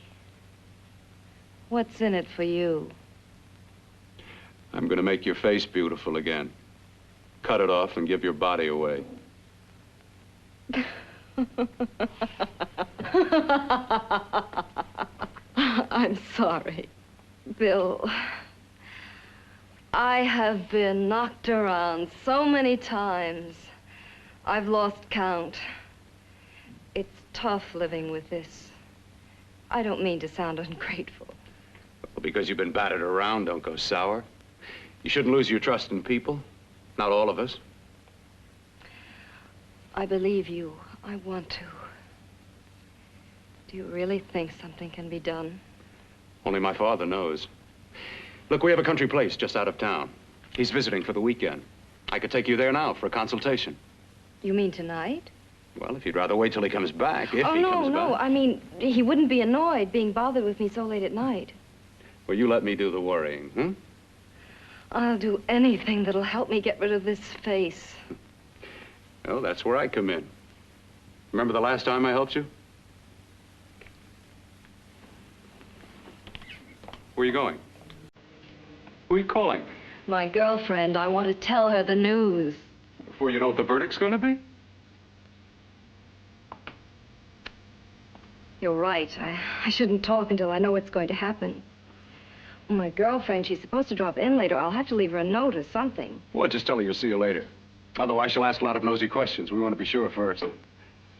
What's in it for you? I'm going to make your face beautiful again. Cut it off and give your body away. I'm sorry, Bill. I have been knocked around so many times. I've lost count. It's tough living with this. I don't mean to sound ungrateful. Well, because you've been battered around, don't go sour. You shouldn't lose your trust in people. Not all of us. I believe you. I want to. Do you really think something can be done? Only my father knows. Look, we have a country place just out of town. He's visiting for the weekend. I could take you there now for a consultation. You mean tonight? Well, if you'd rather wait till he comes back, if he comes back. No. I mean, he wouldn't be annoyed being bothered with me so late at night. Well, you let me do the worrying, hmm? I'll do anything that'll help me get rid of this face. Well, that's where I come in. Remember the last time I helped you? Where are you going? Who are you calling? My girlfriend. I want to tell her the news. Before you know what the verdict's going to be? You're right. I shouldn't talk until I know what's going to happen. My girlfriend, she's supposed to drop in later. I'll have to leave her a note or something. Well, just tell her you'll see you later. Otherwise, she'll ask a lot of nosy questions. We want to be sure first.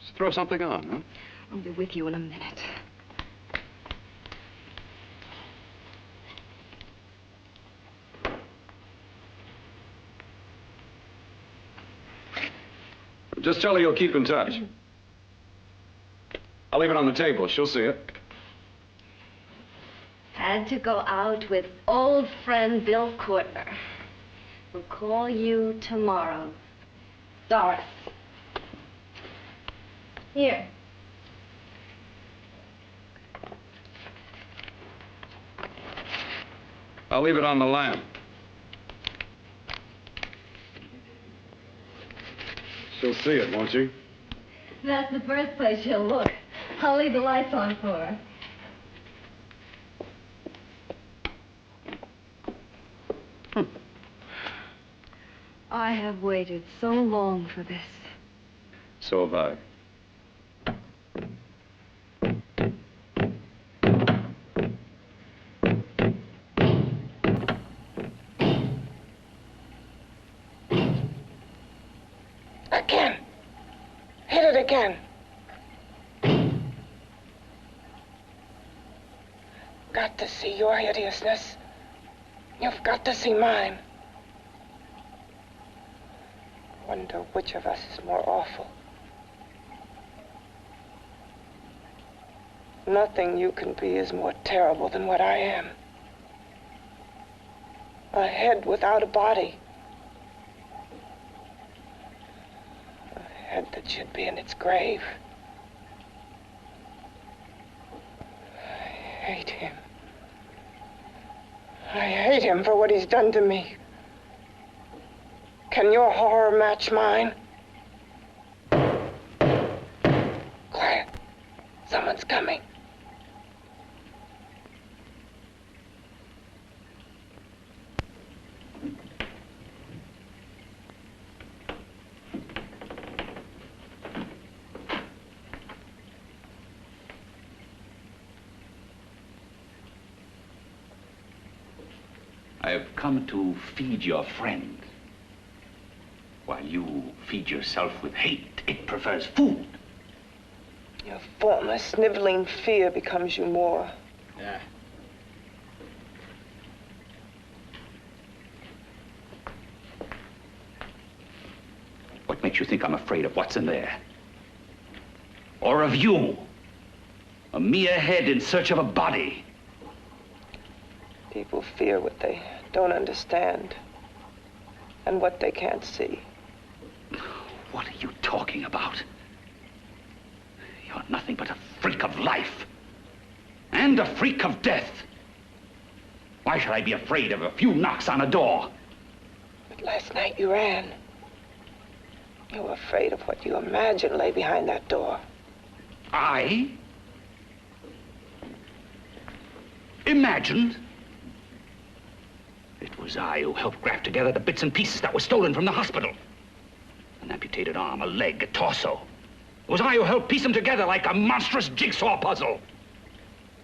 Just throw something on, huh? I'll be with you in a minute. Just tell her you'll keep in touch. I'll leave it on the table. She'll see it. Had to go out with old friend Bill Cortner. We'll call you tomorrow. Doris. Here. I'll leave it on the lamp. She'll see it, won't she? That's the first place she'll look. I'll leave the lights on for her. I have waited so long for this. So have I. Again. Hit it again. Got to see your hideousness. You've got to see mine. Wonder which of us is more awful. Nothing you can be is more terrible than what I am. A head without a body. A head that should be in its grave. I hate him. I hate him for what he's done to me. Can your horror match mine? Quiet. Someone's coming. I have come to feed your friend. While you feed yourself with hate, it prefers food. Your former sniveling fear becomes you more. Yeah. What makes you think I'm afraid of what's in there? Or of you? A mere head in search of a body. People fear what they don't understand and what they can't see. What are you talking about? You're nothing but a freak of life. And a freak of death. Why should I be afraid of a few knocks on a door? But last night you ran. You were afraid of what you imagined lay behind that door. I? Imagined? It was I who helped graft together the bits and pieces that were stolen from the hospital. An amputated arm, a leg, a torso. It was I who helped piece them together like a monstrous jigsaw puzzle.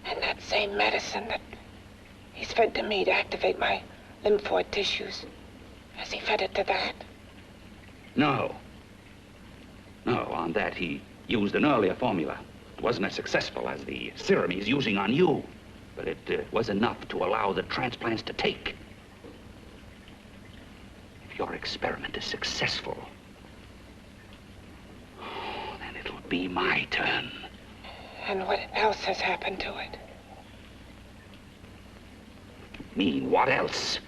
And that same medicine that he's fed to me to activate my lymphoid tissues. Has he fed it to that? No. No, on that he used an earlier formula. It wasn't as successful as the serum he's using on you, but it was enough to allow the transplants to take. If your experiment is successful, then it'll be my turn. And what else has happened to it? Mean what else?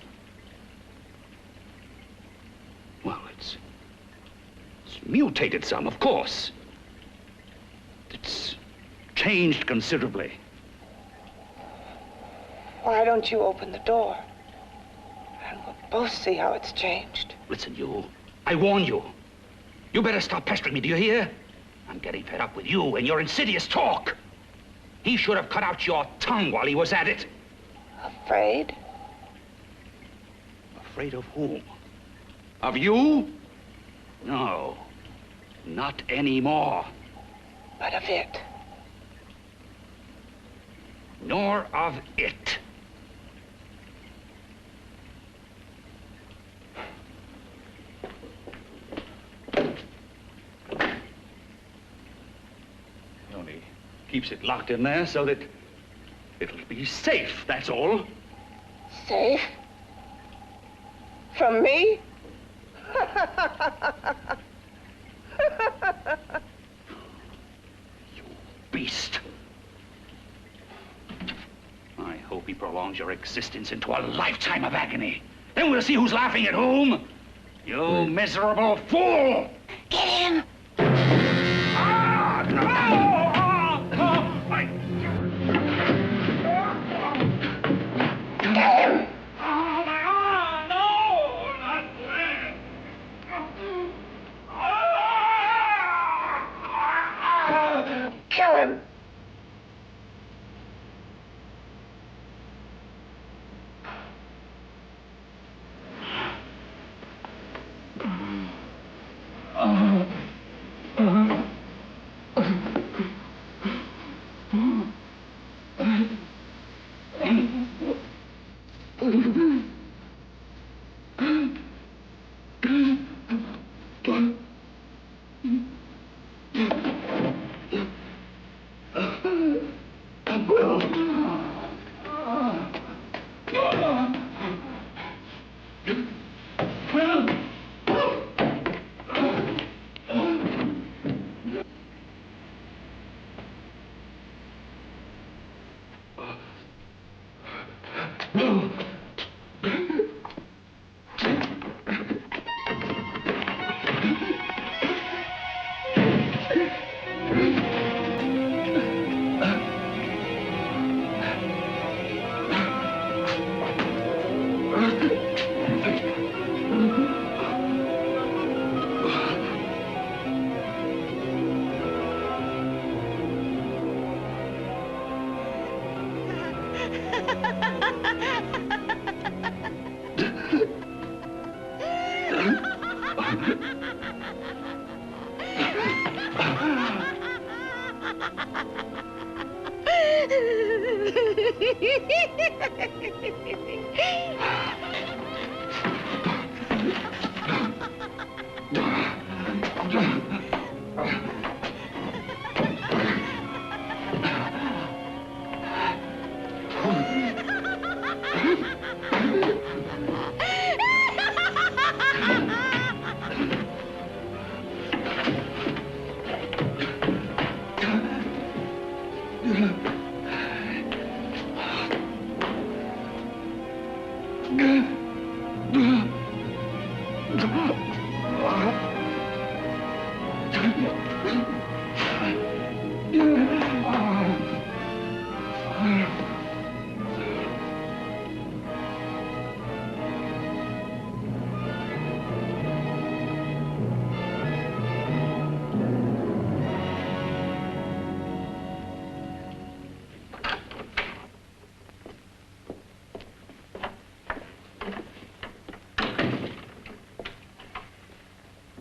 Well, it's mutated some, of course. It's changed considerably. Why don't you open the door? And we'll both see how it's changed. Listen, you. I warn you. You better stop pestering me, do you hear? I'm getting fed up with you and your insidious talk. He should have cut out your tongue while he was at it. Afraid? Afraid of whom? Of you? No. Not anymore. But of it. nor of it. He only keeps it locked in there so that it'll be safe, that's all. Safe? From me? You beast. I hope he prolongs your existence into a lifetime of agony. Then we'll see who's laughing at whom. You miserable fool! Get him! Ah, no! Get him! Kill him!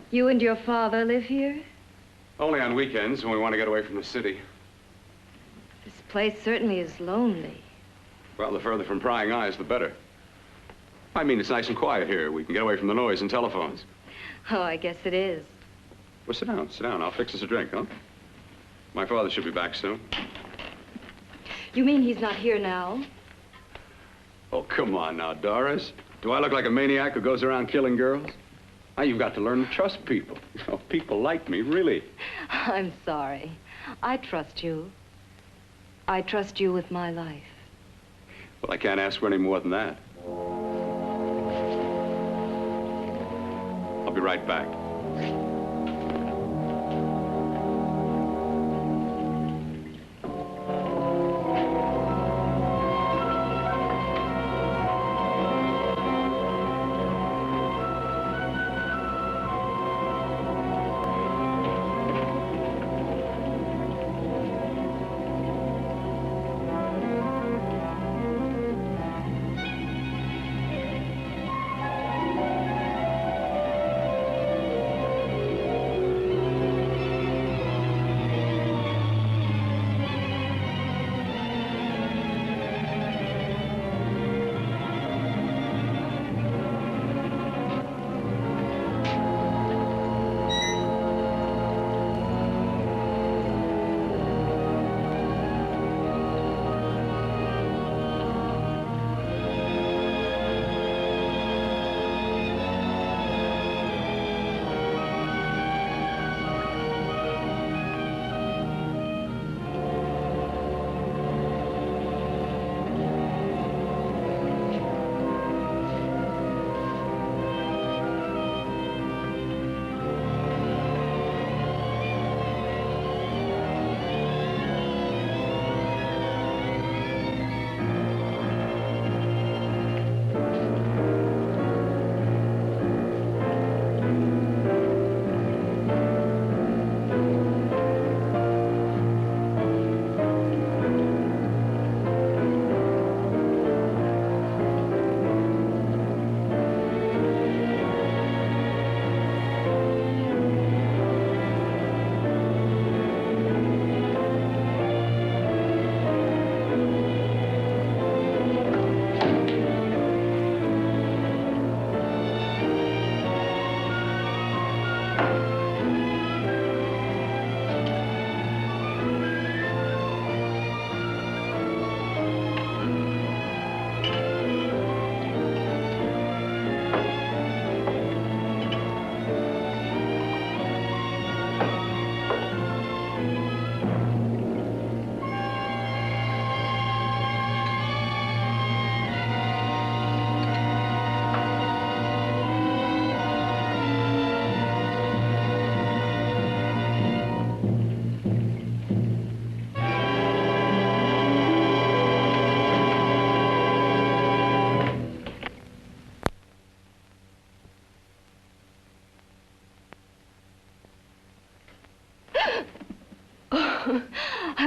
You and your father live here? Only on weekends when we want to get away from the city. This place certainly is lonely. Well, the further from prying eyes, the better. I mean, it's nice and quiet here. We can get away from the noise and telephones. Oh, I guess it is. Well, sit down, sit down. I'll fix us a drink, huh? My father should be back soon. You mean he's not here now? Oh, come on now, Doris. Do I look like a maniac who goes around killing girls? Now, you've got to learn to trust people. You know, people like me, really. I'm sorry. I trust you. I trust you with my life. Well, I can't ask for any more than that. I'll be right back.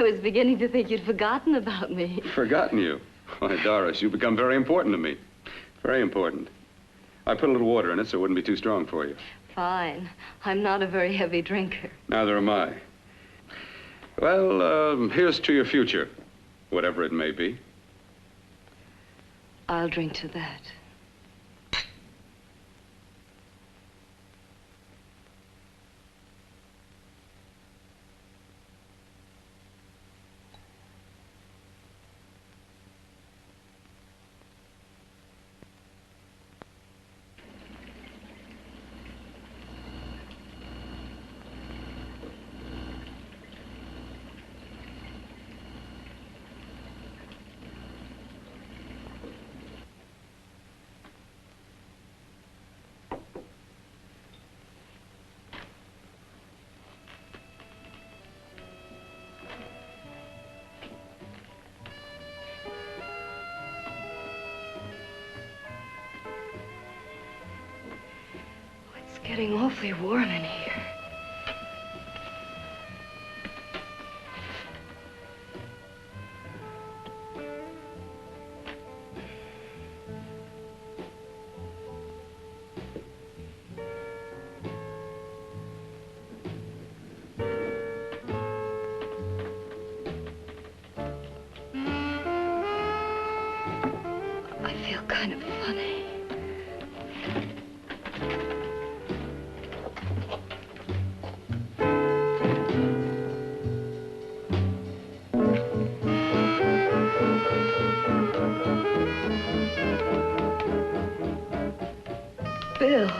I was beginning to think you'd forgotten about me. Forgotten you? Why, Doris, you've become very important to me. Very important. I put a little water in it so it wouldn't be too strong for you. Fine. I'm not a very heavy drinker. Neither am I. Well, here's to your future, whatever it may be. I'll drink to that. Getting awfully warm in here. I feel kind of funny. Bill,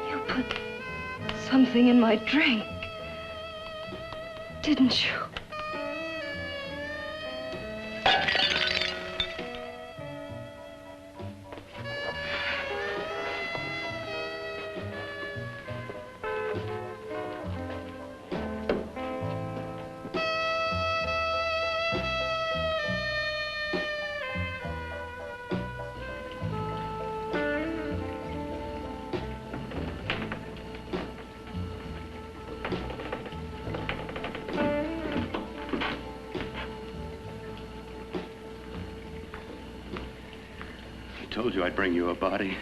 you put something in my drink, didn't you? I told you I'd bring you a body.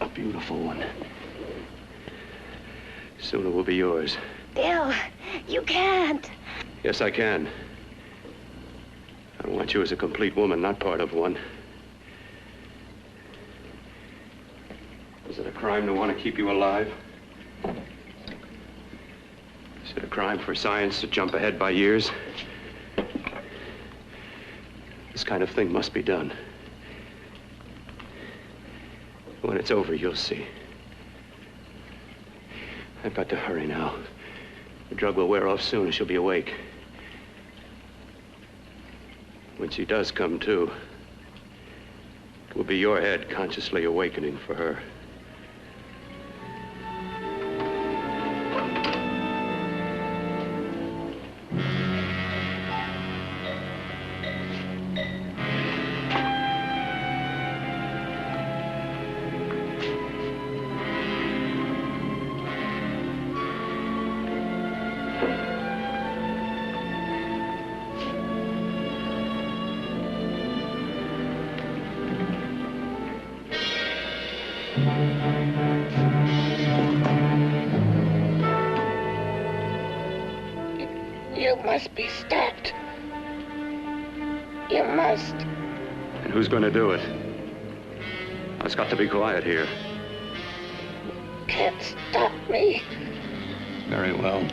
A beautiful one. Soon it will be yours. Bill, you can't. Yes, I can. I want you as a complete woman, not part of one. Is it a crime to want to keep you alive? Is it a crime for science to jump ahead by years? This kind of thing must be done. When it's over, you'll see. I've got to hurry now. The drug will wear off soon and she'll be awake. When she does come to, it will be your head consciously awakening for her. You must be stopped. You must. And who's going to do it? It's got to be quiet here. Can't stop me. Very well.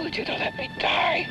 told you to let me die.